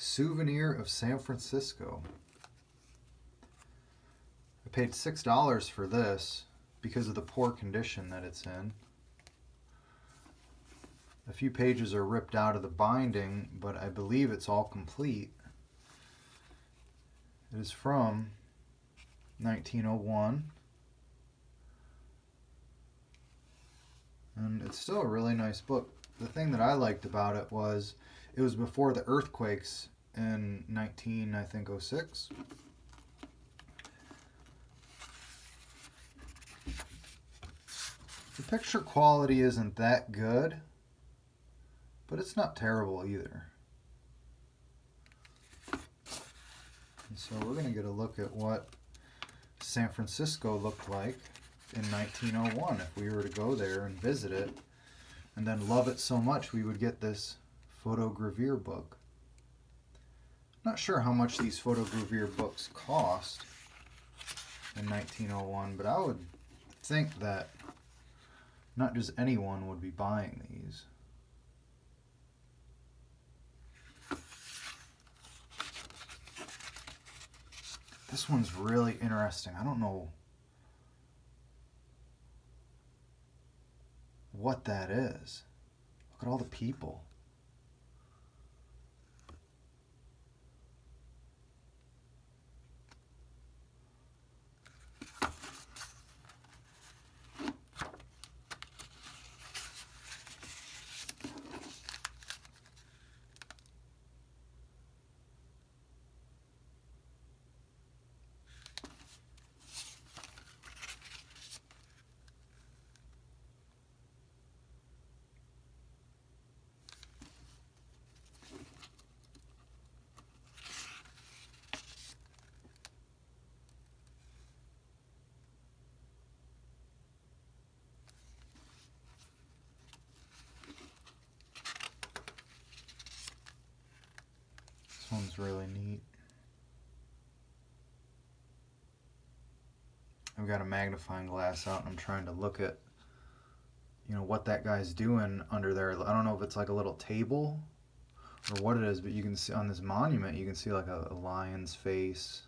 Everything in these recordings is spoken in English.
Souvenir of San Francisco. I paid $6 for this because of the poor condition that it's in. A few pages are ripped out of the binding, but I believe it's all complete. It is from 1901. And it's still a really nice book. The thing that I liked about it was before the earthquakes in 1906. The picture quality isn't that good, but it's not terrible either. And so we're going to get a look at what San Francisco looked like in 1901 if we were to go there and visit it and then love it so much we would get this Photogravure book. Not sure how much these Photogravure books cost in 1901, but I would think that not just anyone would be buying these. This one's really interesting. I don't know what that is. Look at all the people. This one's really neat. I've got a magnifying glass out and I'm trying to look at, what that guy's doing under there. I don't know if it's like a little table or what it is, but you can see on this monument, you can see like a lion's face.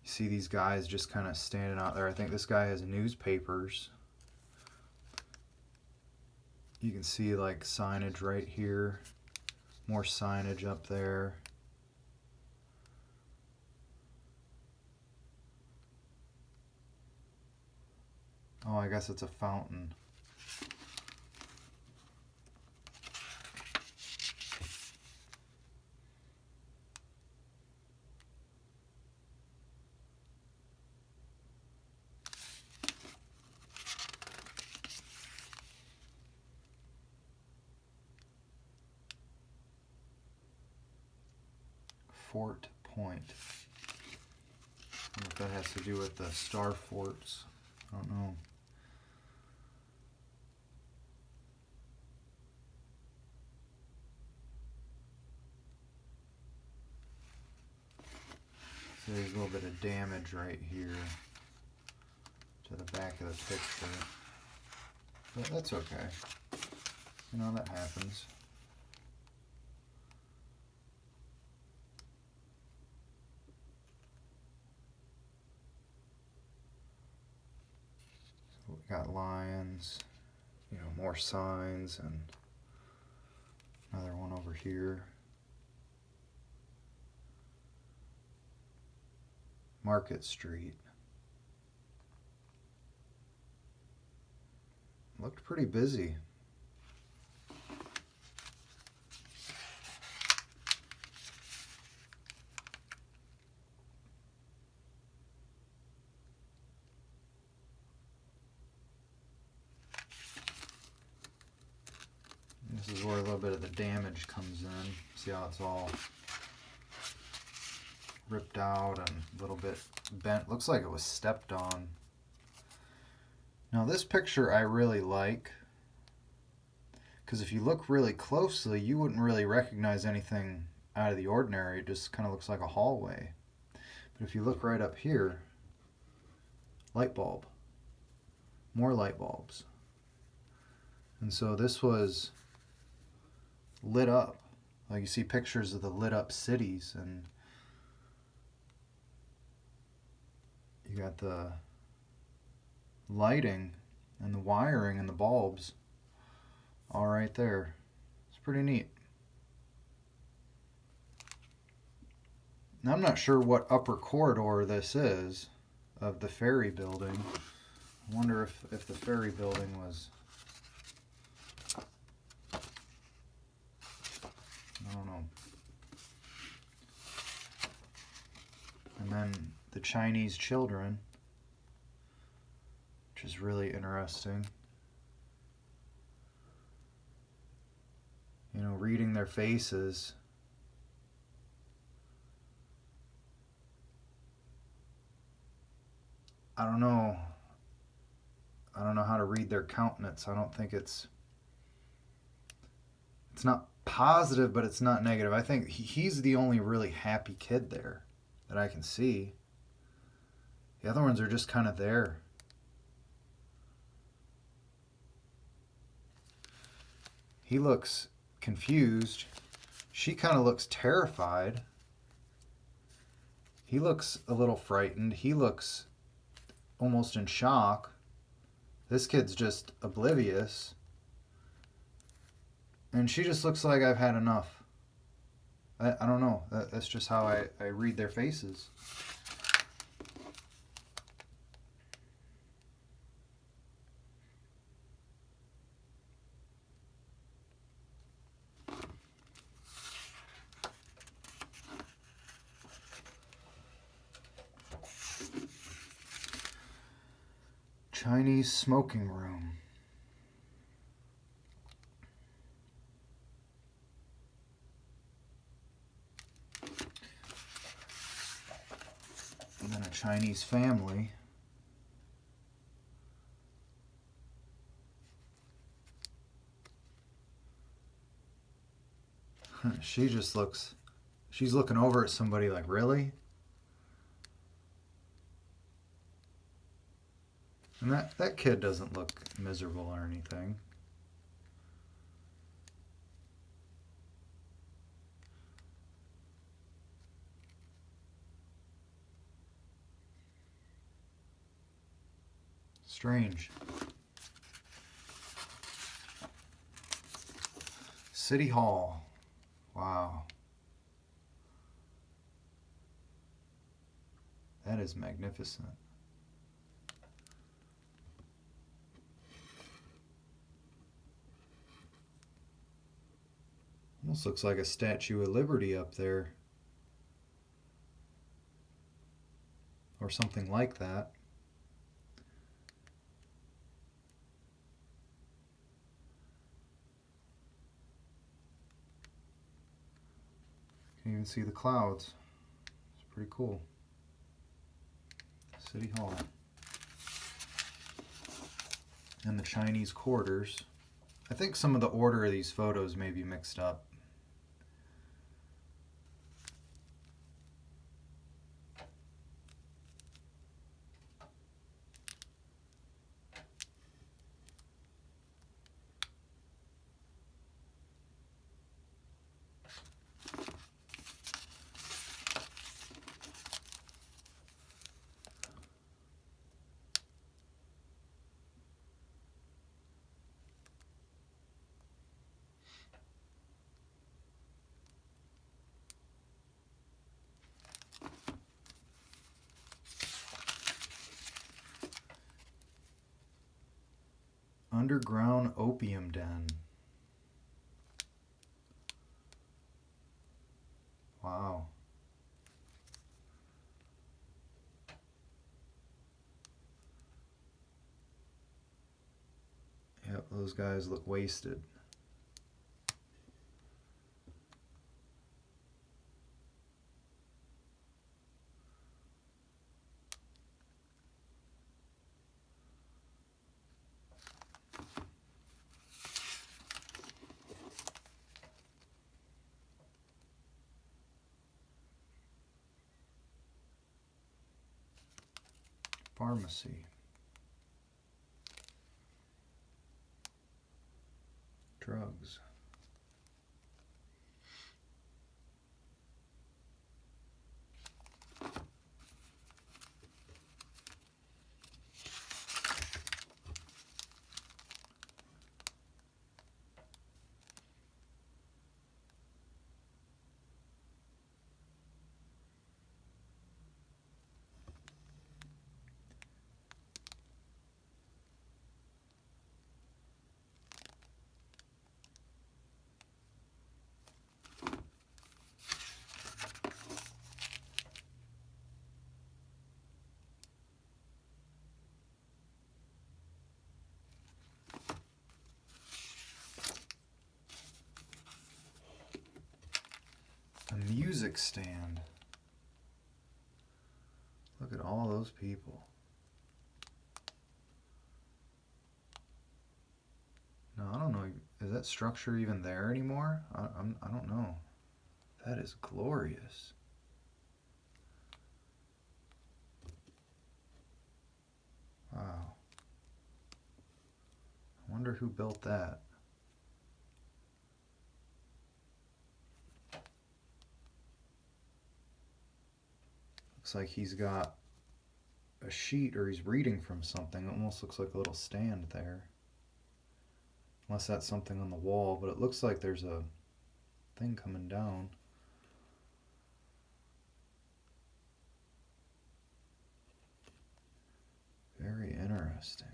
You see these guys just kind of standing out there. I think this guy has newspapers. You can see like signage right here. More signage up there. Oh, I guess it's a fountain. Fort Point. I don't know if that has to do with the star forts. I don't know. So there's a little bit of damage right here to the back of the picture. But that's okay. That happens. So we got lions, more signs, and another one over here. Market Street. Looked pretty busy. This is where a little bit of the damage comes in. See how it's all ripped out and a little bit bent. Looks like it was stepped on. Now this picture I really like, because if you look really closely you wouldn't really recognize anything out of the ordinary. It just kind of looks like a hallway. But if you look right up here, light bulb, more light bulbs. And so this was lit up Like you see pictures of the lit up cities, and you got the lighting and the wiring and the bulbs all right there. It's pretty neat. Now, I'm not sure what upper corridor this is of the ferry building. I wonder if the ferry building was, I don't know. And then the Chinese children, which is really interesting. You know, reading their faces. I don't know how to read their countenance. I don't think it's not positive, but it's not negative. I think he's the only really happy kid there that I can see. The other ones are just kind of there. He looks confused. She kind of looks terrified. He looks a little frightened. He looks almost in shock. This kid's just oblivious. And she just looks like I've had enough. I don't know. That's just how I read their faces. Chinese smoking room. And then a Chinese family. She just looks, she's looking over at somebody like, really? And that kid doesn't look miserable or anything. Strange. City Hall. Wow. That is magnificent. Almost looks like a Statue of Liberty up there. Or something like that. You can even see the clouds. It's pretty cool. City Hall. And the Chinese quarters. I think some of the order of these photos may be mixed up. Underground opium den. Wow. Yep, those guys look wasted. Pharmacy. Drugs. music stand. Look at all those people. No, I don't know. Is that structure even there anymore? I don't know. That is glorious. Wow. I wonder who built that. Looks like he's got a sheet, or he's reading from something. It almost looks like a little stand there. Unless that's something on the wall, but it looks like there's a thing coming down. Very interesting.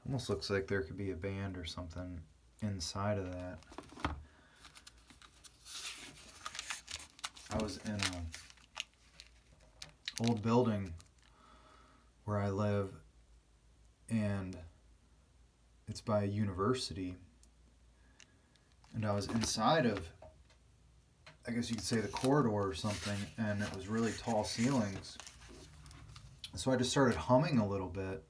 Almost looks like there could be a band or something inside of that. I was in an old building where I live, and it's by a university, and I was inside of, I guess you could say, the corridor or something, and it was really tall ceilings. So I just started humming a little bit,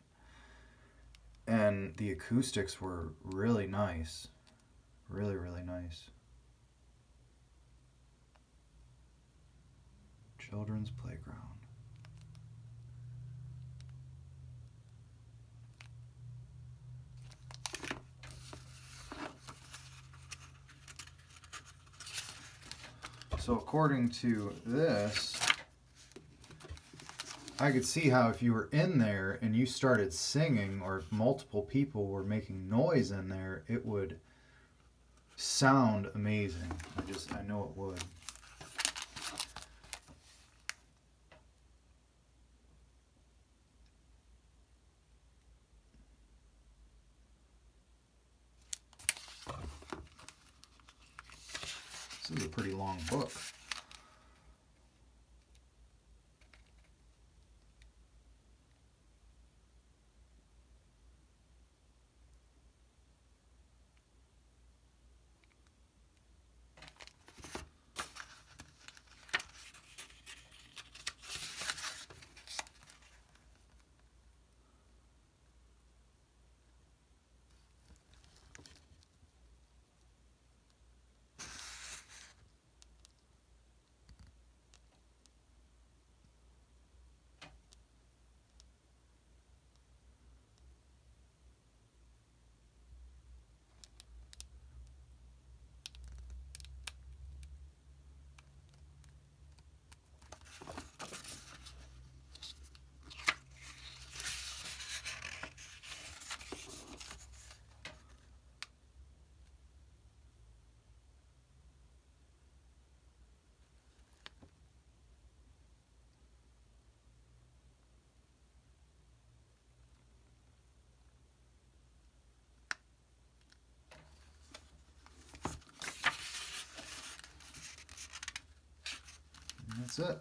and the acoustics were really nice. Really, really nice. Children's playground. So according to this, I could see how if you were in there and you started singing, or if multiple people were making noise in there, it would sound amazing. I know it would. This is a pretty long book. And that's it.